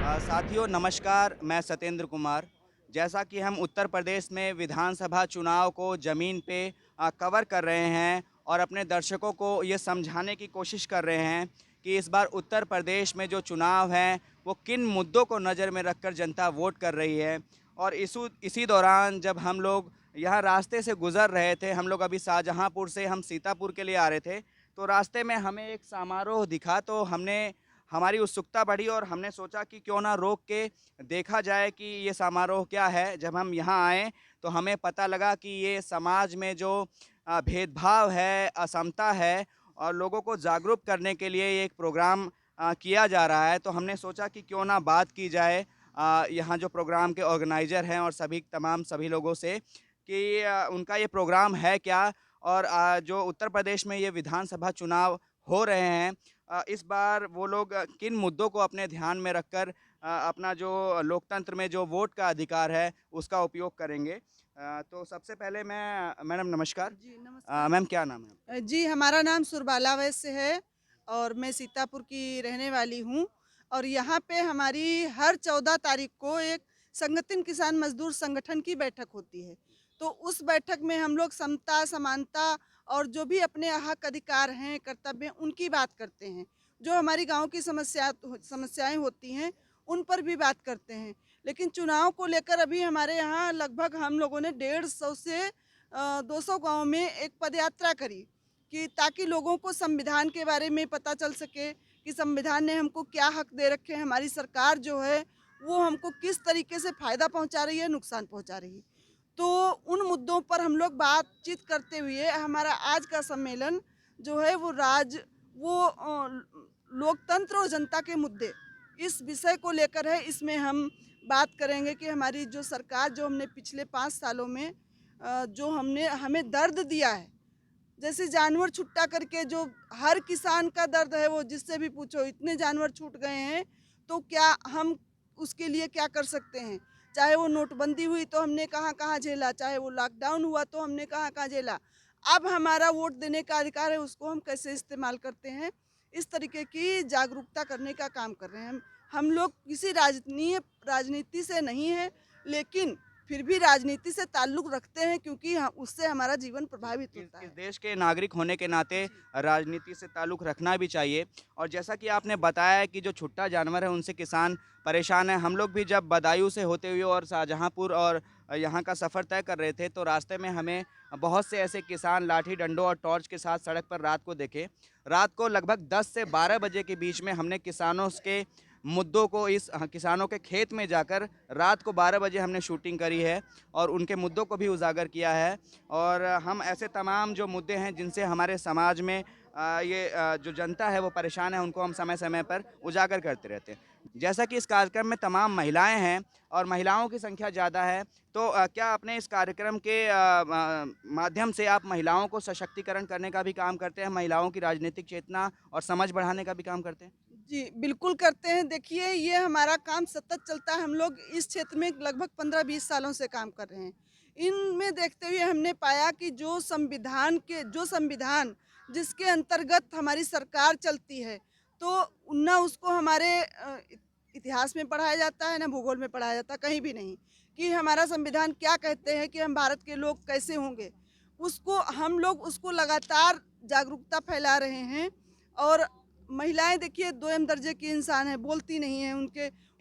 साथियों नमस्कार, मैं सत्येंद्र कुमार। जैसा कि हम उत्तर प्रदेश में विधानसभा चुनाव को ज़मीन पे कवर कर रहे हैं और अपने दर्शकों को ये समझाने की कोशिश कर रहे हैं कि इस बार उत्तर प्रदेश में जो चुनाव हैं वो किन मुद्दों को नज़र में रखकर जनता वोट कर रही है। और इसी दौरान जब हम लोग यहाँ रास्ते से गुज़र रहे थे, हम लोग अभी शाहजहाँपुर से हम सीतापुर के लिए आ रहे थे, तो रास्ते में हमें एक समारोह दिखा, तो हमने हमारी उत्सुकता बढ़ी और हमने सोचा कि क्यों ना रोक के देखा जाए कि ये समारोह क्या है। जब हम यहाँ आए तो हमें पता लगा कि ये समाज में जो भेदभाव है, असमता है और लोगों को जागरूक करने के लिए ये एक प्रोग्राम किया जा रहा है। तो हमने सोचा कि क्यों ना बात की जाए यहाँ जो प्रोग्राम के ऑर्गेनाइज़र हैं और सभी लोगों से कि उनका ये प्रोग्राम है क्या, और जो उत्तर प्रदेश में ये विधानसभा चुनाव हो रहे हैं, इस बार वो लोग किन मुद्दों को अपने ध्यान में रखकर अपना जो लोकतंत्र में जो वोट का अधिकार है उसका उपयोग करेंगे। तो सबसे पहले मैं मैडम नमस्कार। जी, नमस्कार। मैम क्या नाम है आपका? जी, हमारा नाम सुरबाला वैश्य है और मैं सीतापुर की रहने वाली हूँ और यहाँ पे हमारी हर 14 तारीख को एक संगठन किसान मज़दूर संगठन की बैठक होती है। तो उस बैठक में हम लोग समता, समानता और जो भी अपने हक अधिकार हैं, कर्तव्य हैं, उनकी बात करते हैं। जो हमारी गाँव की समस्याएँ होती हैं, उन पर भी बात करते हैं। लेकिन चुनाव को लेकर अभी हमारे यहाँ लगभग हम लोगों ने 150 से 200 गाँव में एक पदयात्रा करी कि ताकि लोगों को संविधान के बारे में पता चल सके कि संविधान ने हमको क्या हक दे रखे हैं, हमारी सरकार जो है वो हमको किस तरीके से फ़ायदा पहुंचा रही है, नुकसान पहुंचा रही है। तो उन मुद्दों पर हम लोग बातचीत करते हुए हमारा आज का सम्मेलन जो है वो लोकतंत्र और जनता के मुद्दे इस विषय को लेकर है। इसमें हम बात करेंगे कि हमारी जो सरकार जो हमने पिछले 5 सालों में जो हमने हमें दर्द दिया है, जैसे जानवर छुट्टा करके जो हर किसान का दर्द है, वो जिससे भी पूछो इतने जानवर छूट गए हैं, तो क्या हम उसके लिए क्या कर सकते हैं। चाहे वो नोटबंदी हुई तो हमने कहाँ कहाँ झेला, चाहे वो लॉकडाउन हुआ तो हमने कहाँ कहाँ झेला। अब हमारा वोट देने का अधिकार है, उसको हम कैसे इस्तेमाल करते हैं, इस तरीके की जागरूकता करने का काम कर रहे हैं हम लोग किसी राजनीति से नहीं है, लेकिन फिर भी राजनीति से ताल्लुक़ रखते हैं क्योंकि उससे हमारा जीवन प्रभावित होता इस है। देश के नागरिक होने के नाते जी। राजनीति से ताल्लुक़ रखना भी चाहिए। और जैसा कि आपने बताया कि जो छुट्टा जानवर है उनसे किसान परेशान हैं। हम लोग भी जब बदायूं से होते हुए और शाहजहाँपुर और यहाँ का सफ़र तय कर रहे थे, तो रास्ते में हमें बहुत से ऐसे किसान लाठी डंडों और टॉर्च के साथ सड़क पर रात को देखे। रात को लगभग 10 से 12 बजे के बीच में हमने किसानों के मुद्दों को किसानों के खेत में जाकर रात को 12 बजे हमने शूटिंग करी है और उनके मुद्दों को भी उजागर किया है। और हम ऐसे तमाम जो मुद्दे हैं जिनसे हमारे समाज में जो जनता है वो परेशान है, उनको हम समय-समय पर उजागर करते रहते हैं। जैसा कि इस कार्यक्रम में तमाम महिलाएँ हैं और महिलाओं की संख्या ज़्यादा है, तो क्या आपने इस कार्यक्रम के माध्यम से आप महिलाओं को सशक्तिकरण करने का भी काम करते हैं, महिलाओं की राजनीतिक चेतना और समझ बढ़ाने का भी काम करते हैं? जी, बिल्कुल करते हैं। देखिए, ये हमारा काम सतत चलता है। हम लोग इस क्षेत्र में लगभग 15-20 सालों से काम कर रहे हैं। इनमें देखते हुए हमने पाया कि जो संविधान जिसके अंतर्गत हमारी सरकार चलती है, तो ना उसको हमारे इतिहास में पढ़ाया जाता है, ना भूगोल में पढ़ाया जाता है, कहीं भी नहीं, कि हमारा संविधान क्या कहते हैं कि हम भारत के लोग कैसे होंगे। हम लोग उसको लगातार जागरूकता फैला रहे हैं और महिलाएँ देखिए 2 दर्जे की इंसान है, बोलती नहीं हैं,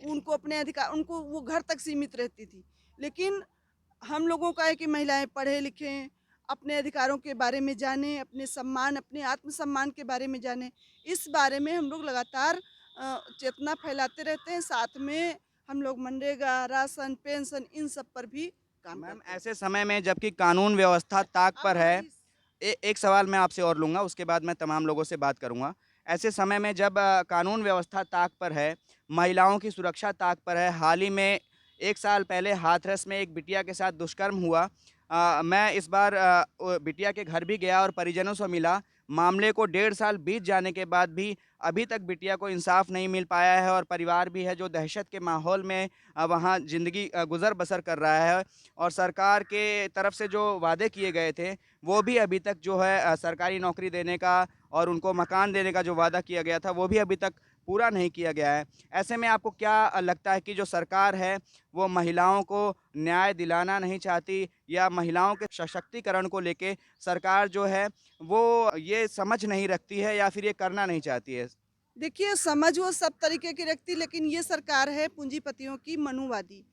उनको अपने अधिकार उनको वो घर तक सीमित रहती थी। लेकिन हम लोगों का है कि महिलाएँ पढ़ें-लिखें, अपने अधिकारों के बारे में जानें, अपने आत्मसम्मान के बारे में जानें। इस बारे में हम लोग लगातार चेतना फैलाते रहते हैं, साथ में हम लोग मनरेगा, राशन, पेंशन इन सब पर भी काम मैम करते हैं। ऐसे समय में जबकि कानून व्यवस्था ताक अब पर है, हमारी एक सवाल मैं आपसे और लूँगा, उसके बाद मैं तमाम लोगों से बात करूँगा। ऐसे समय में जब कानून व्यवस्था ताक पर है, महिलाओं की सुरक्षा ताक पर है, हाल ही में 1 साल पहले हाथरस में एक बिटिया के साथ दुष्कर्म हुआ। मैं इस बार बिटिया के घर भी गया और परिजनों से मिला। मामले को 1.5 साल बीत जाने के बाद भी अभी तक बिटिया को इंसाफ नहीं मिल पाया है और परिवार भी है जो दहशत के माहौल में वहाँ ज़िंदगी गुज़र-बसर कर रहा है। और सरकार के तरफ से जो वादे किए गए थे, वो भी अभी तक जो है सरकारी नौकरी देने का और उनको मकान देने का जो वादा किया गया था, वो भी अभी तक पूरा नहीं किया गया है। ऐसे में आपको क्या लगता है कि जो सरकार है वो महिलाओं को न्याय दिलाना नहीं चाहती, या महिलाओं के सशक्तिकरण को लेके सरकार जो है वो ये समझ नहीं रखती है, या फिर ये करना नहीं चाहती है? देखिए, समझ वो सब तरीके की रखती, लेकिन ये सरकार है पूंजीपतियों की मनुवादी।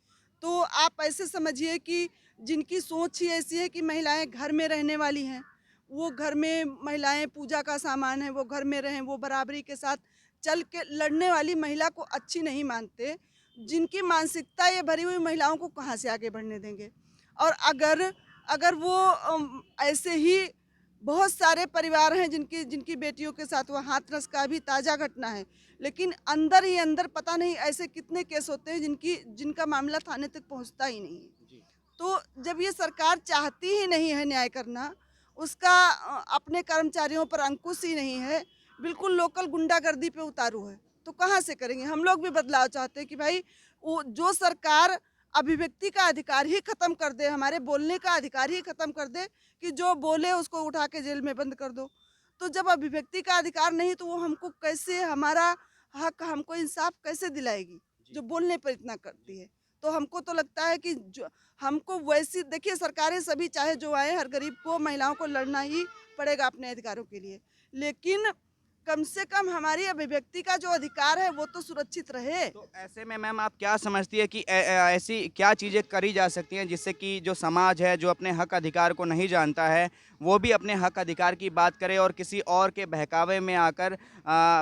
तो आप ऐसे समझिए कि जिनकी सोच ही ऐसी है कि महिलाएं घर में रहने वाली हैं, वो घर में महिलाएं पूजा का सामान है, वो घर में रहें, वो बराबरी के साथ चल के लड़ने वाली महिला को अच्छी नहीं मानते। जिनकी मानसिकता ये भरी हुई महिलाओं को कहाँ से आगे बढ़ने देंगे। और अगर अगर वो ऐसे ही बहुत सारे परिवार हैं जिनकी जिनकी बेटियों के साथ हुआ, हाथरस का अभी ताज़ा घटना है, लेकिन अंदर ही अंदर पता नहीं ऐसे कितने केस होते हैं जिनका मामला थाने तक पहुंचता ही नहीं है। जी। तो जब ये सरकार चाहती ही नहीं है न्याय करना, उसका अपने कर्मचारियों पर अंकुश ही नहीं है, बिल्कुल लोकल गुंडागर्दी पे उतारू है, तो कहाँ से करेंगे। हम लोग भी बदलाव चाहते हैं कि भाई वो जो सरकार अभिव्यक्ति का अधिकार ही खत्म कर दे, हमारे बोलने का अधिकार ही खत्म कर दे, कि जो बोले उसको उठा के जेल में बंद कर दो। तो जब अभिव्यक्ति का अधिकार नहीं, तो वो हमको कैसे, हमारा हक हमको इंसाफ कैसे दिलाएगी, जी। जो बोलने पर इतना जी। करती है। तो हमको तो लगता है कि जो हमको वैसी, देखिए सरकारें सभी चाहे जो आए, हर गरीब को, महिलाओं को लड़ना ही पड़ेगा अपने अधिकारों के लिए, लेकिन कम से कम हमारी अभिव्यक्ति का जो अधिकार है वो तो सुरक्षित रहे। तो ऐसे में मैम आप क्या समझती है कि ऐसी क्या चीज़ें करी जा सकती हैं जिससे कि जो समाज है, जो अपने हक अधिकार को नहीं जानता है, वो भी अपने हक अधिकार की बात करे और किसी और के बहकावे में आकर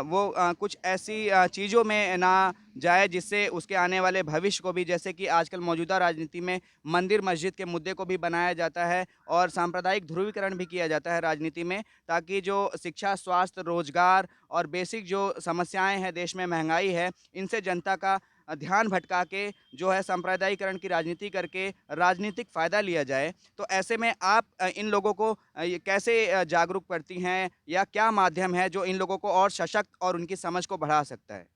वो कुछ ऐसी चीज़ों में ना जाए जिससे उसके आने वाले भविष्य को भी, जैसे कि आजकल मौजूदा राजनीति में मंदिर मस्जिद के मुद्दे को भी बनाया जाता है और सांप्रदायिक ध्रुवीकरण भी किया जाता है राजनीति में, ताकि जो शिक्षा, स्वास्थ्य, रोजगार और बेसिक जो समस्याएं हैं देश में, महंगाई है, इनसे जनता का ध्यान भटका के जो है सांप्रदायिकरण की राजनीति करके राजनीतिक फ़ायदा लिया जाए। तो ऐसे में आप इन लोगों को ये कैसे जागरूक करती हैं, या क्या माध्यम है जो इन लोगों को और सशक्त और उनकी समझ को बढ़ा सकता है?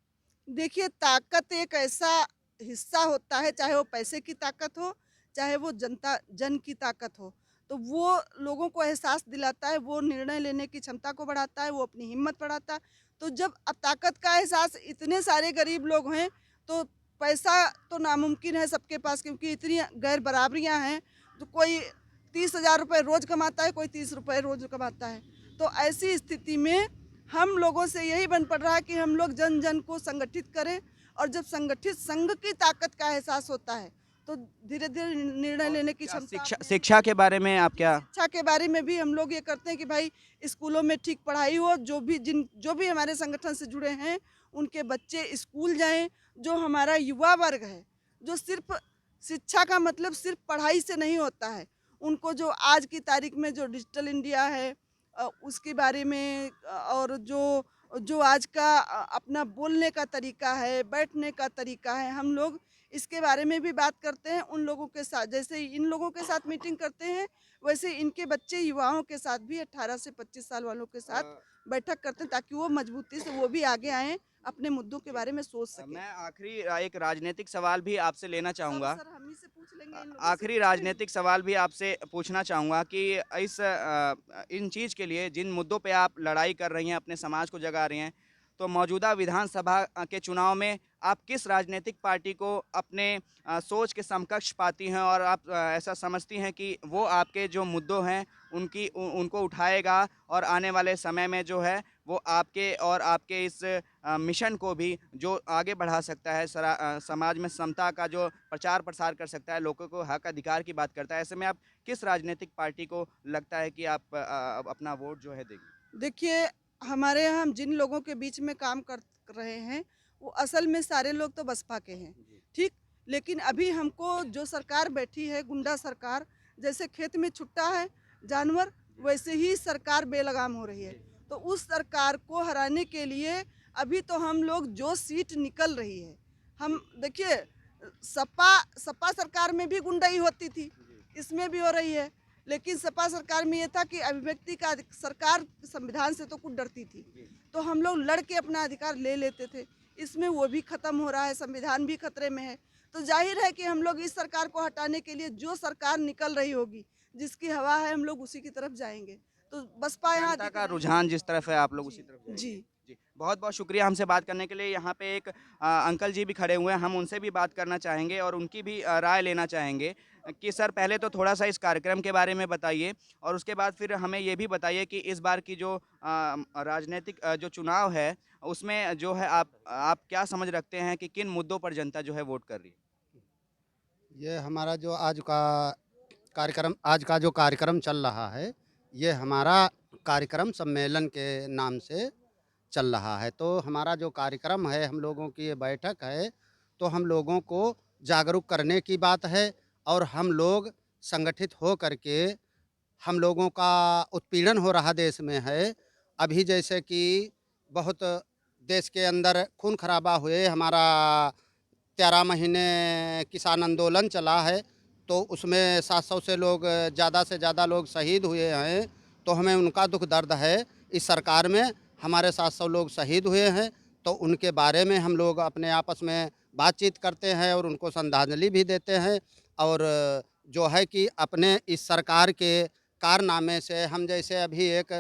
देखिए, ताकत एक ऐसा हिस्सा होता है, चाहे वो पैसे की ताकत हो, चाहे वो जन की ताकत हो, तो वो लोगों को एहसास दिलाता है, वो निर्णय लेने की क्षमता को बढ़ाता है, वो अपनी हिम्मत बढ़ाता है। तो जब ताकत का एहसास इतने सारे गरीब लोग हैं, तो पैसा तो नामुमकिन है सबके पास, क्योंकि इतनी गैर बराबरियाँ हैं। तो कोई 30,000 रुपये रोज़ कमाता है, कोई 30 रुपये रोज़ कमाता है। तो ऐसी स्थिति में हम लोगों से यही बन पड़ रहा है कि हम लोग जन जन को संगठित करें, और जब संगठित संघ की ताकत का एहसास होता है, तो धीरे धीरे निर्णय और लेने की क्या क्षमता शिक्षा अपने शिक्षा के बारे में आप जी, क्या? शिक्षा के बारे में भी हम लोग ये करते हैं कि भाई स्कूलों में ठीक पढ़ाई हो, जो भी हमारे संगठन से जुड़े हैं, उनके बच्चे स्कूल जाएं। जो हमारा युवा वर्ग है, जो सिर्फ शिक्षा का मतलब सिर्फ पढ़ाई से नहीं होता है, उनको जो आज की तारीख में जो डिजिटल इंडिया है, उसके बारे में, और जो जो आज का अपना बोलने का तरीका है, बैठने का तरीका है, हम लोग इसके बारे में भी बात करते हैं उन लोगों के साथ। जैसे इन लोगों के साथ मीटिंग करते हैं, वैसे इनके बच्चे युवाओं के साथ भी, 18 से 25 साल वालों के साथ बैठक करते हैं, ताकि वो मजबूती से वो भी आगे आएँ, अपने मुद्दों के जी। बारे में सोच सकें। मैं आखिरी एक राजनीतिक सवाल भी आपसे लेना सब चाहूँगा। सर हम ही से पूछ लेंगे, इन लोगों से आखिरी पूछेंगे नहीं। राजनीतिक सवाल भी आपसे पूछना चाहूँगा कि इन चीज़ के लिए जिन मुद्दों पे आप लड़ाई कर रही हैं, अपने समाज को जगा रही हैं, तो मौजूदा विधानसभा के चुनाव में आप किस राजनीतिक पार्टी को अपने सोच के समकक्ष पाती हैं, और आप ऐसा समझती हैं कि वो आपके जो मुद्दों हैं उनको उठाएगा और आने वाले समय में जो है वो आपके और आपके इस मिशन को भी जो आगे बढ़ा सकता है, समाज में समता का जो प्रचार प्रसार कर सकता है, लोगों को हक अधिकार की बात करता है, ऐसे में आप किस राजनीतिक पार्टी को लगता है कि आप अपना वोट जो है देंगे? देखिए, हमारे यहाँ हम जिन लोगों के बीच में काम कर रहे हैं, वो असल में सारे लोग तो बसपा के हैं, जी। ठीक? लेकिन अभी हमको जो सरकार बैठी है, गुंडा सरकार, जैसे खेत में छुट्टा है जानवर, वैसे ही सरकार बेलगाम हो रही है। जी। तो उस सरकार को हराने के लिए अभी तो हम लोग, जो सीट निकल रही है, हम देखिए, सपा सपा सरकार में भी गुंडाई होती थी, जी। इसमें भी हो रही है। लेकिन सपा सरकार में ये था कि अभिव्यक्ति का सरकार संविधान से तो कुछ डरती थी, जी। तो हम लोग लड़ के अपना अधिकार ले लेते थे। इसमें वो भी खत्म हो रहा है, संविधान भी खतरे में है। तो जाहिर है कि हम लोग इस सरकार को हटाने के लिए, जो सरकार निकल रही होगी, जिसकी हवा है, हम लोग उसी की तरफ जाएंगे। तो बसपा यहाँ जनता दिख का रही है। रुझान जिस तरफ है आप लोग उसी जी तरफ जी। जाएंगे। जी, बहुत-बहुत शुक्रिया हमसे बात करने के लिए। यहाँ पे एक अंकल जी भी खड़े हुए हैं, हम उनसे भी बात करना चाहेंगे और उनकी भी राय लेना चाहेंगे कि सर पहले तो थोड़ा-सा इस कार्यक्रम के बारे में बताइए और उसके बाद फिर हमें ये भी बताइए कि इस बार की जो राजनीतिक जो चुनाव है, उसमें जो है आप क्या समझ रखते हैं कि किन मुद्दों पर जनता जो है वोट कर रही है? ये हमारा जो आज का जो कार्यक्रम चल रहा है, ये हमारा कार्यक्रम सम्मेलन के नाम से चल रहा है। तो हमारा जो कार्यक्रम है, हम लोगों की ये बैठक है, तो हम लोगों को जागरूक करने की बात है और हम लोग संगठित हो करके हम लोगों का उत्पीड़न हो रहा देश में है। अभी जैसे कि बहुत देश के अंदर खून खराबा हुए, हमारा 13 महीने किसान आंदोलन चला है, तो उसमें 700 से लोग ज़्यादा से ज़्यादा लोग शहीद हुए हैं, तो हमें उनका दुःख दर्द है। इस सरकार में हमारे 700 लोग शहीद हुए हैं, तो उनके बारे में हम लोग अपने आपस में बातचीत करते हैं और उनको श्रद्धांजलि भी देते हैं। और जो है कि अपने इस सरकार के कारनामे से हम जैसे अभी एक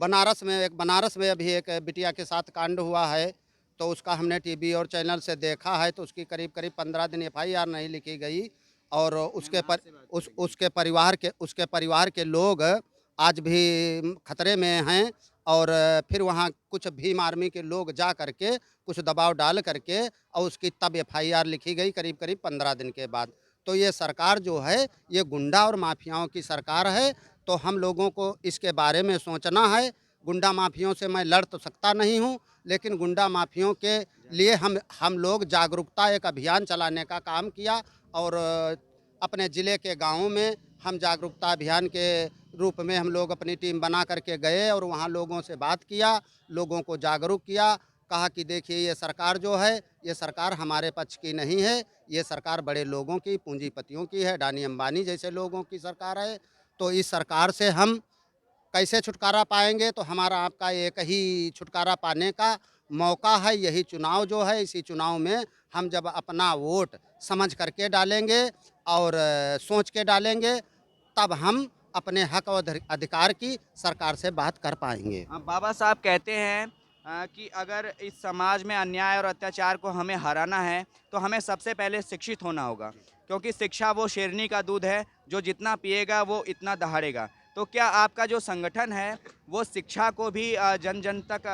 बनारस में अभी एक बिटिया के साथ कांड हुआ है, तो उसका हमने टीवी और चैनल से देखा है, तो उसकी करीब-करीब 15 दिन एफआईआर नहीं लिखी गई और उसके परिवार के लोग आज भी खतरे में हैं और फिर वहाँ कुछ भीम आर्मी के लोग जा करके कुछ दबाव डाल करके और उसकी तब एफआईआर लिखी गई करीब-करीब 15 दिन के बाद। तो ये सरकार जो है, ये गुंडा और माफियाओं की सरकार है, तो हम लोगों को इसके बारे में सोचना है। गुंडा माफियों से मैं लड़ तो सकता नहीं हूँ, लेकिन गुंडा माफियों के लिए हम लोग जागरूकता एक अभियान चलाने का काम किया और अपने ज़िले के गाँवों में हम जागरूकता अभियान के रूप में हम लोग अपनी टीम बना करके गए और वहाँ लोगों से बात किया, लोगों को जागरूक किया, कहा कि देखिए ये सरकार जो है, ये सरकार हमारे पक्ष की नहीं है, ये सरकार बड़े लोगों की, पूंजीपतियों की है, अडानी अंबानी जैसे लोगों की सरकार है। तो इस सरकार से हम कैसे छुटकारा पाएँगे? तो हमारा आपका एक ही छुटकारा पाने का मौका है, यही चुनाव जो है, इसी चुनाव में हम जब अपना वोट समझ करके डालेंगे और सोच के डालेंगे, तब हम अपने हक और अधिकार की सरकार से बात कर पाएँगे। बाबा साहब कहते हैं कि अगर इस समाज में अन्याय और अत्याचार को हमें हराना है, तो हमें सबसे पहले शिक्षित होना होगा, क्योंकि शिक्षा वो शेरनी का दूध है, जो जितना पिएगा वो इतना दहाड़ेगा। तो क्या आपका जो संगठन है, वो शिक्षा को भी जन-जन तक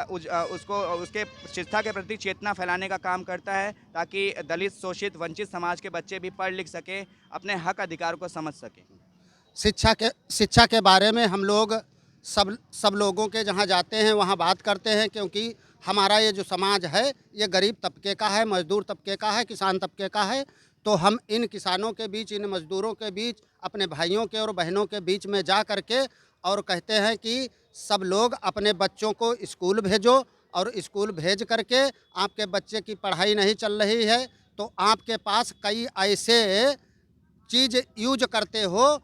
उसको उसके शिक्षा के प्रति चेतना फैलाने का काम करता है, ताकि दलित, शोषित, वंचित समाज के बच्चे भी पढ़ लिख सकें, अपने हक अधिकार को समझ सकें? शिक्षा के बारे में हम लोग सब लोगों के जहाँ जाते हैं वहाँ बात करते हैं, क्योंकि हमारा ये जो समाज है ये गरीब तबके का है, मजदूर तबके का है, किसान तबके का है। तो हम इन किसानों के बीच, इन मजदूरों के बीच, अपने भाइयों के और बहनों के बीच में जा करके और कहते हैं कि सब लोग अपने बच्चों को स्कूल भेजो और स्कूल भेज करके आपके बच्चे की पढ़ाई नहीं चल रही है, तो आपके पास कई ऐसे चीज़ यूज करते हो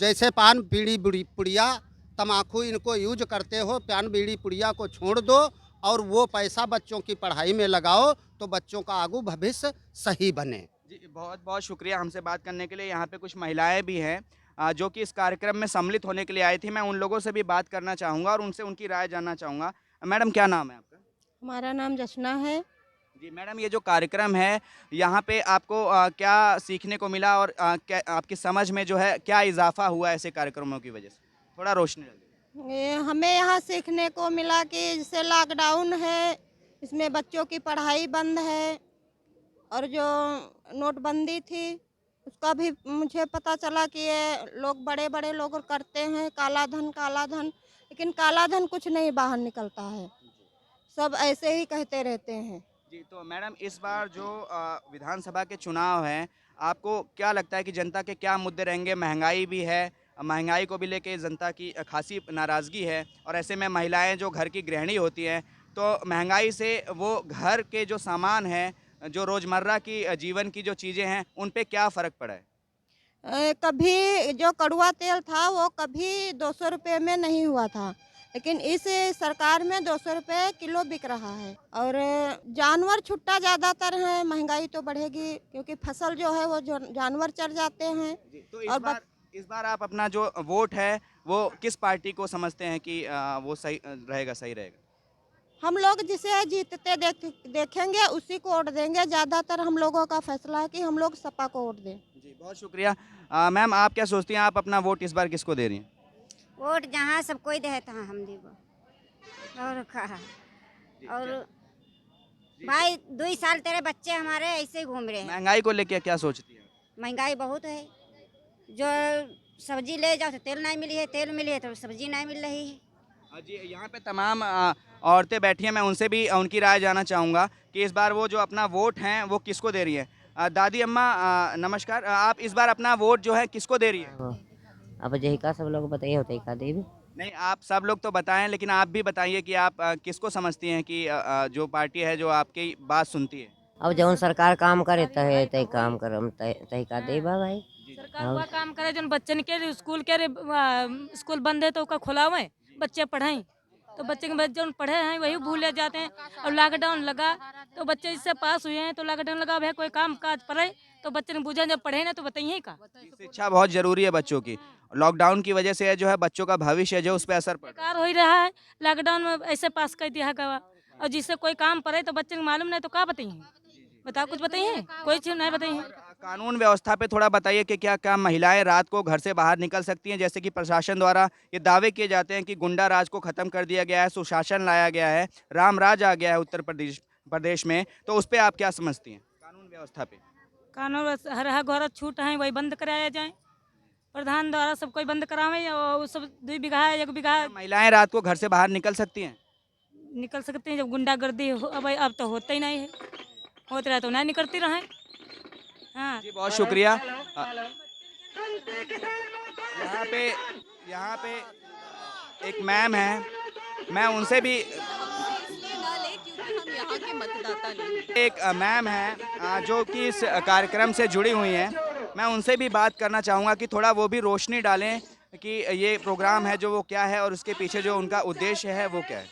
जैसे पान बीड़ी पुड़िया तम्बाकू, इनको यूज करते हो, पान बीड़ी पुड़िया को छोड़ दो और वो पैसा बच्चों की पढ़ाई में लगाओ, तो बच्चों का आगू भविष्य सही बने। जी, बहुत-बहुत शुक्रिया हमसे बात करने के लिए। यहाँ पे कुछ महिलाएँ भी हैं जो कि इस कार्यक्रम में सम्मिलित होने के लिए आई थी। मैं उन लोगों से भी बात करना चाहूँगा और उनसे उनकी राय जानना चाहूँगा। मैडम क्या नाम है आपका? हमारा नाम जशना है। जी, मैडम ये जो कार्यक्रम है, यहाँ पे आपको क्या सीखने को मिला और क्या आपकी समझ में जो है क्या इज़ाफ़ा हुआ ऐसे कार्यक्रमों की वजह से? थोड़ा रोशनी डालिए। हमें यहाँ सीखने को मिला कि जैसे लॉकडाउन है, इसमें बच्चों की पढ़ाई बंद है और जो नोटबंदी थी, उसका भी मुझे पता चला कि ये लोग बड़े-बड़े लोग करते हैं काला धन, लेकिन काला धन कुछ नहीं बाहर निकलता है। सब ऐसे ही कहते रहते हैं। जी, तो मैडम इस बार जो विधानसभा के चुनाव हैं, आपको क्या लगता है कि जनता के क्या मुद्दे रहेंगे? महँगाई भी है, महँगाई को भी लेके जनता की खासी नाराज़गी है और ऐसे में महिलाएँ जो घर की गृहिणी होती हैं, तो महँगाई से वो घर के जो सामान हैं, जो रोज़मर्रा की जीवन की जो चीज़ें हैं, उन पे क्या फ़र्क पड़ा है? कभी जो कड़वा तेल था वो कभी 200 रुपये में नहीं हुआ था, लेकिन इस सरकार में 200 रुपये किलो बिक रहा है और जानवर छुट्टा ज़्यादातर है, महंगाई तो बढ़ेगी क्योंकि फसल जो है वो जानवर चर जाते हैं। जी, तो और इस बार आप अपना जो वोट है, वो किस पार्टी को समझते हैं कि वो सही रहेगा, सही रहेगा? हम लोग जिसे जीतते देखेंगे उसी को वोट देंगे। ज़्यादातर हम लोगों का फैसला है कि हम लोग सपा को वोट दें। जी, बहुत शुक्रिया। मैम, आप क्या सोचती हैं, आप अपना वोट इस बार किसको दे रही हैं? वोट जहाँ सब कोई दे तहाँ हम देबो। और कहा और भाई 2 साल तेरे बच्चे हमारे ऐसे ही घूम रहे हैं। महंगाई को लेके क्या सोचती हैं? महंगाई बहुत है। जो सब्जी ले जाओ तो तेल नहीं मिली है, तेल मिली है तो सब्जी नहीं मिल रही है। जी, यहाँ पे तमाम औरतें बैठी हैं, मैं उनसे भी उनकी राय जानना चाहूँगा कि इस बार वो जो अपना वोट हैं वो किसको दे रही हैं। दादी अम्मा, नमस्कार। आप इस बार अपना वोट जो है किसको दे रही हैं? अब जही का सब लोग बताइए होते का देवी। नहीं, आप सब लोग तो बताएं, लेकिन आप भी बताइए कि आप किसको समझती हैं कि जो पार्टी है जो आपकी बात सुनती है। अब जौन सरकार काम करे तहे तही काम करम तही का देबा भाई। सरकार वह काम करे जो बच्चन के स्कूल के स्कूल बंद है तो उसका खुलावे, बच्चे पढ़ाएं। तो बच्चे के बच्चे जो पढ़े हैं वही भूले जाते हैं। और लॉकडाउन लगा तो बच्चे इससे पास हुए हैं, तो लॉकडाउन लगा भाई कोई काम काज पढ़े तो बच्चे ने पूछा जब पढ़े ना तो बताइए का। शिक्षा बहुत जरूरी है बच्चों की। लॉकडाउन की वजह से जो है बच्चों का भविष्य जो उस पर असर पड़ रहा है। बेकार हो ही रहा है, लॉकडाउन में ऐसे पास कर दिया का। और जिससे कोई काम पड़े तो बच्चे को मालूम नहीं तो क्या बताइए, बताओ कुछ बताइए, कोई चीज़ नहीं बताइए। कानून व्यवस्था पे थोड़ा बताइए कि क्या क्या महिलाएं रात को घर से बाहर निकल सकती हैं? जैसे कि प्रशासन द्वारा ये दावे किए जाते हैं कि गुंडा राज को खत्म कर दिया गया है, सुशासन लाया गया है, राम राज आ गया है उत्तर प्रदेश में, तो उस पर आप क्या समझती हैं कानून व्यवस्था पे? कानून हर घर छूट है वही बंद कराया जाए, प्रधान द्वारा सब कोई बंद करावे। और वो सब 2 बीघा 1 बीघा महिलाएं रात को घर से बाहर निकल सकती हैं? निकल सकते हैं। जब गुंडागर्दी अब तो होता ही नहीं है, होते रहे तो नहीं निकलती रहे। हाँ जी, बहुत शुक्रिया। यहाँ पे एक मैम है, मैं उनसे भी एक मैम है जो कि इस कार्यक्रम से जुड़ी हुई हैं, मैं उनसे भी बात करना चाहूँगा कि थोड़ा वो भी रोशनी डालें कि ये प्रोग्राम है जो वो क्या है और उसके पीछे जो उनका उद्देश्य है वो क्या है।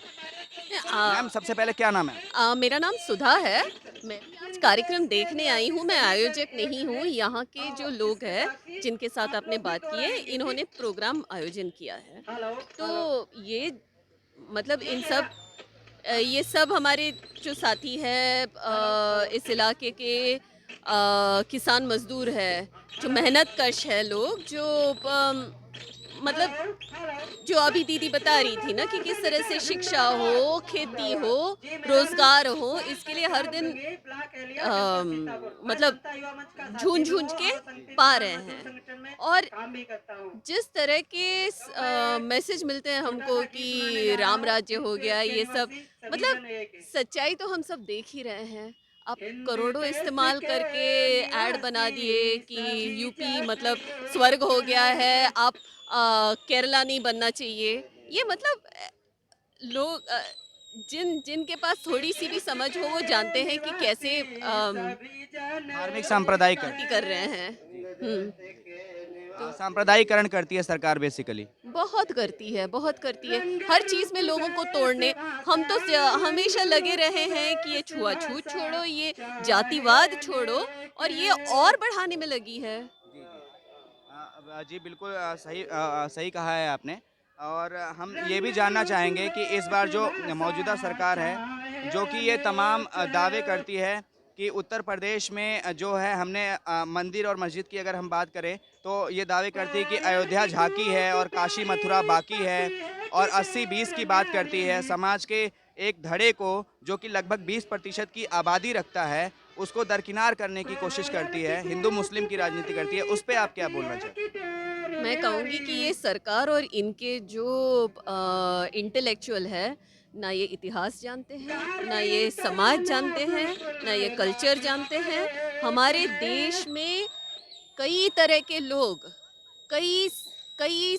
मैम, सबसे पहले क्या नाम है? मेरा नाम सुधा है। मैं आज कार्यक्रम देखने आई हूँ, मैं आयोजक नहीं हूँ। यहाँ के जो लोग हैं जिनके साथ आपने बात की है, इन्होंने प्रोग्राम आयोजन किया है। तो ये मतलब ये सब हमारे जो साथी हैं इस इलाके के किसान मजदूर है, जो मेहनत कश है लोग, जो मतलब जो अभी दीदी बता रही थी ना कि किस तरह से शिक्षा हो, खेती हो, रोजगार हो, इसके लिए हर दिन मतलब झूंझ के पा रहे हैं। और जिस तरह के मैसेज मिलते हैं हमको कि राम राज्य हो गया, ये सब मतलब सच्चाई तो हम सब देख ही रहे हैं। आप करोड़ों इस्तेमाल करके ऐड बना दिए कि यूपी मतलब स्वर्ग हो गया है, आप केरला नहीं बनना चाहिए। ये मतलब लोग जिनके पास थोड़ी सी भी समझ हो वो जानते हैं कि कैसे धार्मिक सांप्रदायिकरण कर रहे हैं। सांप्रदायिकरण करती है सरकार बेसिकली। बहुत करती है, बहुत करती है, हर चीज़ में लोगों को तोड़ने। हम तो हमेशा लगे रहे हैं कि ये छुआछूत छोड़ो, ये जातिवाद छोड़ो, और ये और बढ़ाने में लगी है। जी, बिल्कुल सही कहा है आपने। और हम ये भी जानना चाहेंगे कि इस बार जो मौजूदा सरकार है जो कि ये तमाम दावे करती है कि उत्तर प्रदेश में जो है हमने मंदिर और मस्जिद की अगर हम बात करें तो ये दावे करती है कि अयोध्या झांकी है और काशी मथुरा बाकी है, और 80-20 की बात करती है। समाज के एक धड़े को जो कि लगभग 20% की आबादी रखता है उसको दरकिनार करने की कोशिश करती है, हिंदू मुस्लिम की राजनीति करती है। उस पर आप क्या बोलना चाहते हैं? मैं कहूँगी कि ये सरकार और इनके जो इंटेलेक्चुअल है, ना ये इतिहास जानते हैं, ना ये समाज जानते हैं, ना ये कल्चर जानते हैं। हमारे देश में कई तरह के लोग, कई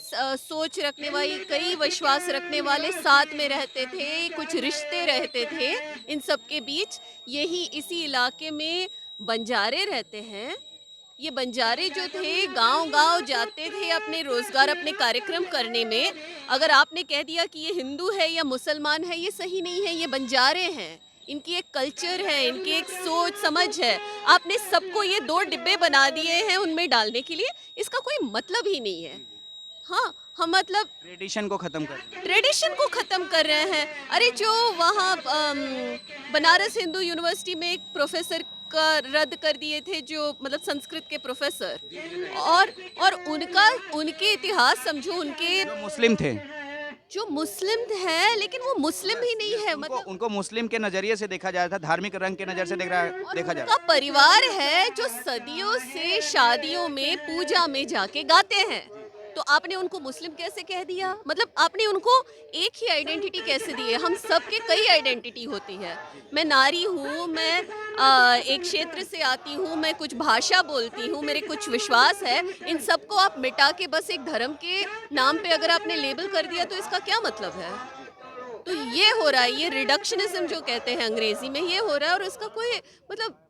सोच रखने वाली, कई विश्वास रखने वाले साथ में रहते थे, कुछ रिश्ते रहते थे इन सब के बीच। यही इसी इलाके में बंजारे रहते हैं। ये बंजारे जो थे गांव-गांव जाते थे अपने रोज़गार, अपने कार्यक्रम करने में। अगर आपने कह दिया कि ये हिंदू है या मुसलमान है, ये सही नहीं है, ये बंजारे हैं। इनकी एक कल्चर है, इनकी एक सोच समझ है। आपने सबको ये 2 डिब्बे बना दिए हैं उनमें डालने के लिए, इसका कोई मतलब ही नहीं है। हाँ, हम मतलब ट्रेडिशन को ख़त्म कर रहे हैं। ट्रेडिशन को ख़त्म कर रहे हैं। अरे जो वहाँ बनारस हिंदू यूनिवर्सिटी में एक प्रोफेसर का रद्द कर दिए थे, जो मतलब संस्कृत के प्रोफेसर, और उनके इतिहास समझो, उनके जो मुस्लिम थे, जो मुस्लिम हैं, लेकिन वो मुस्लिम ही नहीं है, उनको मतलब उनको मुस्लिम के नज़रिए से देखा जा रहा था, धार्मिक रंग के नज़र से देखा जा रहा उनका परिवार है जो सदियों से शादियों में पूजा में जाके गाते हैं, तो आपने उनको मुस्लिम कैसे कह दिया? मतलब आपने उनको एक ही आइडेंटिटी कैसे दी है? हम सबके कई आइडेंटिटी होती है। मैं नारी हूँ, मैं एक क्षेत्र से आती हूँ, मैं कुछ भाषा बोलती हूँ, मेरे कुछ विश्वास है, इन सबको आप मिटा के बस एक धर्म के नाम पे अगर आपने लेबल कर दिया तो इसका क्या मतलब है? तो ये हो रहा है, ये रिडक्शनिज्म जो कहते हैं अंग्रेजी में, ये हो रहा है, और इसका कोई मतलब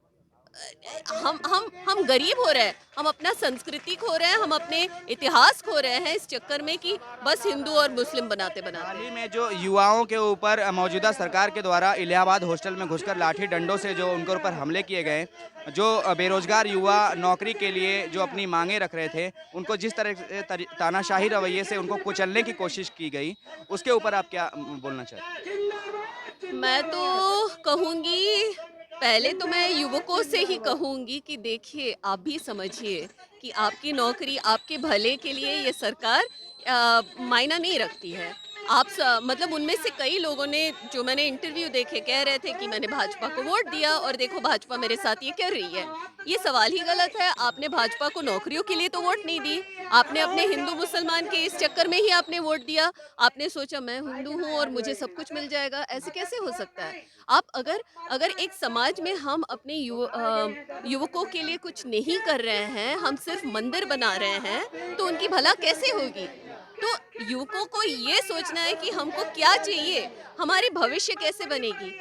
हम गरीब हो रहे हैं, हम अपना संस्कृति खो रहे हैं, हम अपने इतिहास खो रहे हैं इस चक्कर में कि बस हिंदू और मुस्लिम बनाते हाल बनाते। ही में जो युवाओं के ऊपर मौजूदा सरकार के द्वारा इलाहाबाद हॉस्टल में घुसकर लाठी डंडों से जो उनके ऊपर हमले किए गए, जो बेरोजगार युवा नौकरी के लिए जो अपनी मांगे रख रहे थे, उनको जिस तरह से तानाशाही रवैये से उनको कुचलने की कोशिश की गई, उसके ऊपर आप क्या बोलना चाहते हैं? मैं तो कहूँगी, पहले तो मैं युवकों से ही कहूँगी कि देखिए, आप भी समझिए कि आपकी नौकरी, आपके भले के लिए ये सरकार मायना नहीं रखती है। मतलब उनमें से कई लोगों ने, जो मैंने इंटरव्यू देखे, कह रहे थे कि मैंने भाजपा को वोट दिया और देखो भाजपा मेरे साथ ये कर रही है। ये सवाल ही गलत है। आपने भाजपा को नौकरियों के लिए तो वोट नहीं दी, आपने अपने हिंदू मुसलमान के इस चक्कर में ही आपने वोट दिया। आपने सोचा मैं हिंदू हूँ और मुझे सब कुछ मिल जाएगा, ऐसे कैसे हो सकता है? आप अगर अगर एक समाज में हम अपने युवकों के लिए कुछ नहीं कर रहे हैं, हम सिर्फ मंदिर बना रहे हैं, तो उनकी भला कैसे होगी? तो युवकों को ये सोचना है कि हमको क्या चाहिए, हमारी भविष्य कैसे बनेगी।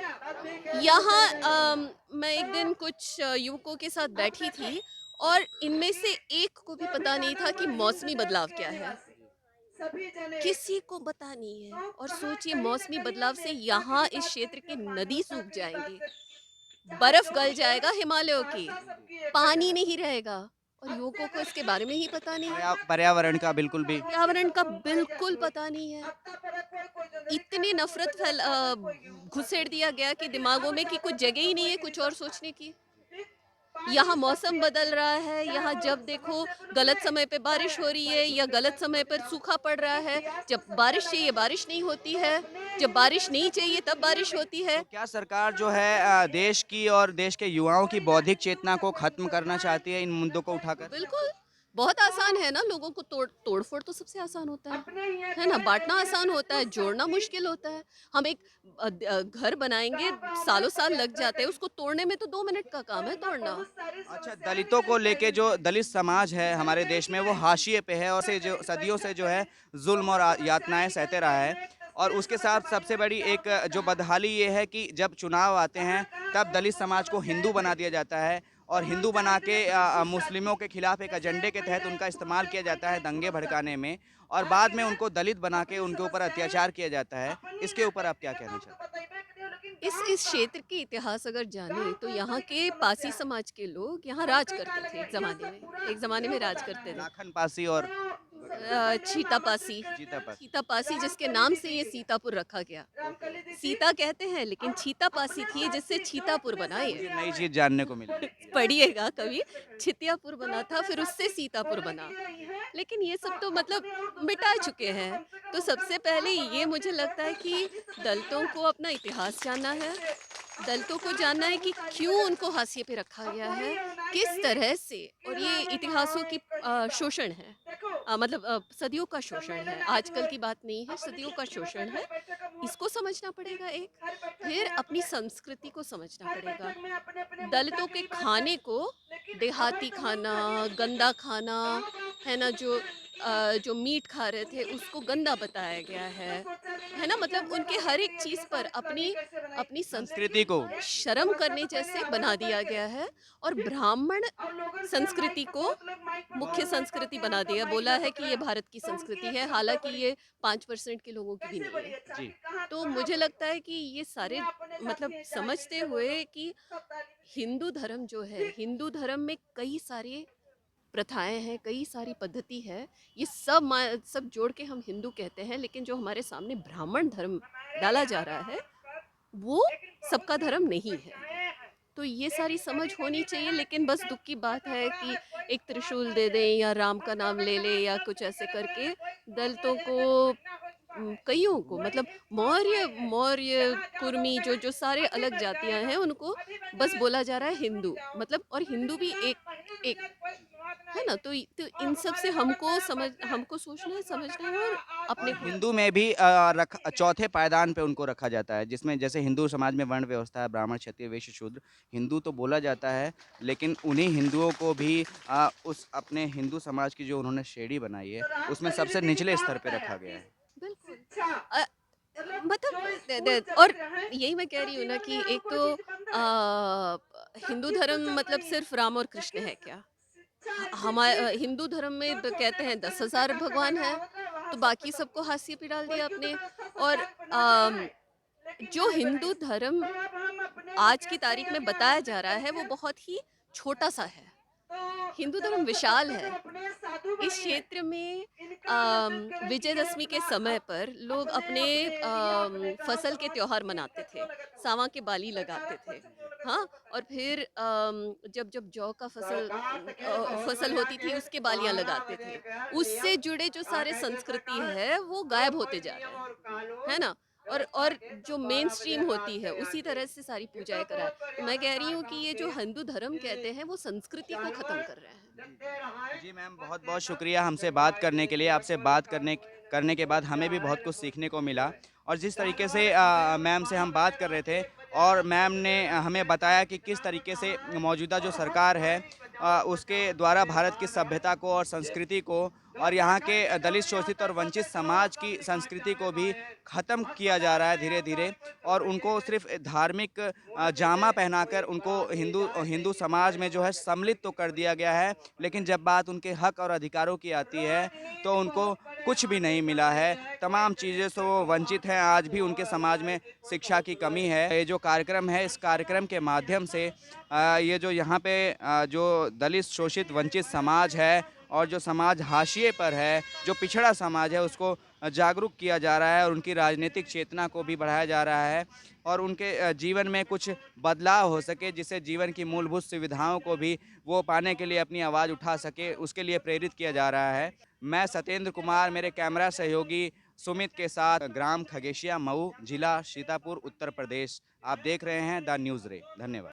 यहाँ मैं एक दिन कुछ युवकों के साथ बैठी थी, और इनमें से एक को भी पता नहीं था कि मौसमी बदलाव क्या है। किसी को पता नहीं है। और सोचिए, मौसमी बदलाव से यहाँ इस क्षेत्र की नदी सूख जाएंगी, बर्फ गल जाएगा हिमालयों की, पानी नहीं रहेगा, और युवकों को इसके बारे में ही पता नहीं है। पर्यावरण का बिल्कुल भी पर्यावरण का बिल्कुल पता नहीं है। इतनी नफरत घुसेड़ दिया गया कि दिमागों में कि कुछ जगह ही नहीं है कुछ और सोचने की। यहाँ मौसम बदल रहा है, यहाँ जब देखो गलत समय पे बारिश हो रही है या गलत समय पर सूखा पड़ रहा है। जब बारिश चाहिए बारिश नहीं होती है, जब बारिश नहीं चाहिए तब बारिश होती है। तो क्या सरकार जो है देश की और देश के युवाओं की बौद्धिक चेतना को खत्म करना चाहती है इन मुद्दों को उठाकर? बिल्कुल, बहुत आसान है ना, लोगों को तोड़-फोड़ तो सबसे आसान होता है ना? बाँटना आसान होता है, जोड़ना मुश्किल होता है। हम एक घर बनाएँगे, सालों-साल लग जाते हैं, उसको तोड़ने में तो 2 मिनट का काम है तोड़ना। अच्छा, दलितों को लेके जो दलित समाज है हमारे देश में वो हाशिए पे है और से जो सदियों से जो है जुल्म और यातनाएं सहते रहा है। और उसके साथ सबसे बड़ी एक जो बदहाली ये है कि जब चुनाव आते हैं तब दलित समाज को हिंदू बना दिया जाता है और हिंदू बना के मुस्लिमों के खिलाफ एक एजेंडे के तहत उनका इस्तेमाल किया जाता है दंगे भड़काने में, और बाद में उनको दलित बना के उनके ऊपर अत्याचार किया जाता है। इसके ऊपर आप क्या कहना चाहते हैं? इस क्षेत्र के इतिहास अगर जाने तो यहाँ के पासी समाज के लोग यहाँ राज करते थे एक ज़माने में राज करते थे। लाखन पासी और छीता पासी, जीता पासी। छीता पासी जिसके नाम से ये सीतापुर रखा गया। सीता कहते हैं लेकिन छीता पासी थी जिससे छीतापुर बना ये। मुझे नई चीज जानने को मिली। पढ़िएगा कभी, छितियापुर बना था, फिर उससे सीतापुर बना। लेकिन ये सब तो मतलब मिटा चुके हैं। तो सबसे पहले ये मुझे लगता है कि दलितों को अपना इतिहास जानना है, दलितों को जानना है कि क्यों उनको हाशिए पे रखा गया है, किस तरह से, और ये इतिहासों की शोषण है। मतलब सदियों का शोषण है, आजकल की बात नहीं है, सदियों का शोषण है। इसको समझना पड़ेगा एक, फिर अपनी संस्कृति को समझना पड़ेगा। दलितों के खाने को देहाती खाना, गंदा खाना, है ना, जो मीट खा रहे थे उसको गंदा बताया गया है ना, मतलब उनके हर एक चीज़ पर अपनी संस्कृति को शर्म करने जैसे बना दिया गया है, और ब्राह्मण संस्कृति को मुख्य संस्कृति बना दिया, बोला है कि ये भारत की संस्कृति है, हालांकि ये 5% के लोगों की भी नहीं है। जी। तो मुझे लगता है कि ये सारे मतलब समझते हुए कि हिंदू धर्म जो है, हिंदू धर्म में कई सारे प्रथाएं हैं, कई सारी पद्धति है, ये सब जोड़ के हम हिंदू कहते हैं। लेकिन जो हमारे सामने ब्राह्मण धर्म डाला जा रहा है वो सबका धर्म नहीं है। तो ये सारी समझ होनी चाहिए। लेकिन बस दुख की बात है कि एक त्रिशूल दे दें या राम का नाम ले लें या कुछ ऐसे करके दलितों को कईयों को, मतलब मौर्य मौर्य कुर्मी जो जो सारे अलग जातियां हैं उनको बस बोला जा रहा है हिंदू, मतलब और हिंदू भी एक एक है ना। तो इन सब से हमको सोचना है, समझना है और अपने को हिंदू में भी चौथे पायदान पे उनको रखा जाता है, जिसमें जैसे हिंदू समाज में वर्ण व्यवस्था है, ब्राह्मण, क्षत्रिय, वैश्य, शूद्र। हिंदू तो बोला जाता है, लेकिन उन्हीं हिंदुओं को भी उस अपने हिंदू समाज की जो उन्होंने श्रेणी बनाई है उसमें सबसे निचले स्तर पे रखा गया है। बिल्कुल मतलब और यही मैं कह रही हूँ ना कि एक तो हिंदू धर्म मतलब सिर्फ राम और कृष्ण है क्या? हमारे हिंदू धर्म में कहते हैं 10,000 भगवान हैं, तो बाकी सबको हाशिए पे डाल दिया आपने। और जो हिंदू धर्म आज की तारीख में बताया जा रहा है वो बहुत ही छोटा सा है। हिंदू धर्म विशाल है। इस क्षेत्र में विजयदशमी के समय पर लोग अपने फसल के त्योहार मनाते थे, सावा के बाली लगाते थे। हाँ, और फिर जब जब जौ का फसल होती थी उसके बालियां लगाते थे। उससे जुड़े जो सारे संस्कृति है वो गायब होते जा रहे हैं, है ना। और जो मेन स्ट्रीम होती है उसी तरह से सारी पूजाएं कराए। तो मैं कह रही हूँ कि ये जो हिंदू धर्म कहते हैं वो संस्कृति को खत्म कर रहे हैं। जी मैम, बहुत बहुत शुक्रिया हमसे बात करने के लिए। आपसे बात करने के बाद हमें भी बहुत कुछ सीखने को मिला। और जिस तरीके से मैम से हम बात कर रहे थे और मैम ने हमें बताया कि किस तरीके से मौजूदा जो सरकार है उसके द्वारा भारत की सभ्यता को और संस्कृति को और यहाँ के दलित, शोषित और वंचित समाज की संस्कृति को भी ख़त्म किया जा रहा है धीरे धीरे। और उनको सिर्फ धार्मिक जामा पहनाकर उनको हिंदू समाज में जो है सम्मिलित तो कर दिया गया है, लेकिन जब बात उनके हक और अधिकारों की आती है तो उनको कुछ भी नहीं मिला है। तमाम चीज़ें से वो वंचित हैं। आज भी उनके समाज में शिक्षा की कमी है। ये जो कार्यक्रम है, इस कार्यक्रम के माध्यम से ये जो यहाँ पे जो दलित, शोषित, वंचित समाज है और जो समाज हाशिए पर है, जो पिछड़ा समाज है, उसको जागरूक किया जा रहा है और उनकी राजनीतिक चेतना को भी बढ़ाया जा रहा है और उनके जीवन में कुछ बदलाव हो सके, जिससे जीवन की मूलभूत सुविधाओं को भी वो पाने के लिए अपनी आवाज़ उठा सके, उसके लिए प्रेरित किया जा रहा है। मैं सत्येंद्र कुमार, मेरे कैमरा सहयोगी सुमित के साथ, ग्राम खगेशिया, मऊ, जिला सीतापुर, उत्तर प्रदेश। आप देख रहे हैं द न्यूज़ रे। धन्यवाद।